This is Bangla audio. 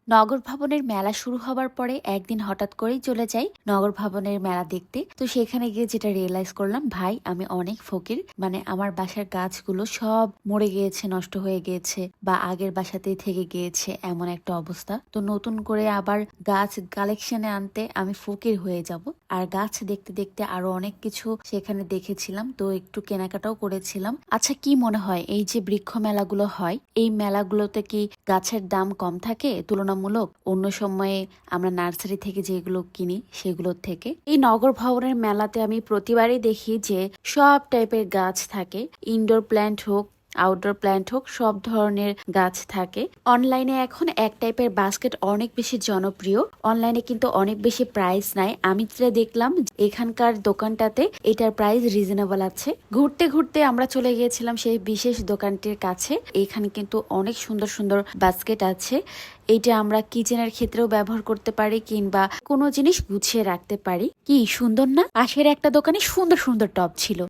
নগর ভবনের মেলা শুরু হবার পরে একদিন হঠাৎ করেই চলে যাই নগর ভবনের মেলা দেখতে। তো সেখানে গিয়ে যেটা রিয়েলাইজ করলাম, ভাই আমি অনেক ফকির। মানে আমার বাসার গাছগুলো সব মরে গিয়েছে, নষ্ট হয়ে গিয়েছে, বা আগের বাসাতেই থেকে গিয়েছে, এমন একটা অবস্থা। তো নতুন করে আবার গাছ কালেকশনে আনতে আমি ফকির হয়ে যাব। আর গাছ দেখতে দেখতে আরো অনেক কিছু সেখানে দেখেছিলাম, তো একটু কেনাকাটাও করেছিলাম। আচ্ছা, কি মনে হয় এই যে বৃক্ষ মেলাগুলো হয়, এই মেলাগুলোতে কি গাছের দাম কম থাকে তুলনামূলক অন্য সময়ে আমরা নার্সারি থেকে যেগুলো কিনি সেগুলোর থেকে? এই নগর ভবনের মেলাতে আমি প্রতিবারই দেখি যে সব টাইপের গাছ থাকে, ইনডোর প্ল্যান্ট হোক, আউটডোর প্ল্যান্ট হোক, সব ধরনের গাছ থাকে। অনলাইনে এখন এক টাইপের বাস্কেট অনেক বেশি জনপ্রিয়। অনলাইনে কিন্তু অনেক বেশি প্রাইস নাই। আমি যেটা দেখলাম এখানকার দোকানটাতে এটার প্রাইস রিজনেবল আছে। ঘুরতে ঘুরতে আমরা চলে গিয়েছিলাম সেই বিশেষ দোকানটির কাছে। এখানে কিন্তু অনেক সুন্দর সুন্দর বাস্কেট আছে। এইটা আমরা কিচেনের ক্ষেত্রেও ব্যবহার করতে পারি, কিংবা কোনো জিনিস গুছিয়ে রাখতে পারি। কি সুন্দর না? পাশের একটা দোকানে সুন্দর সুন্দর টব ছিল।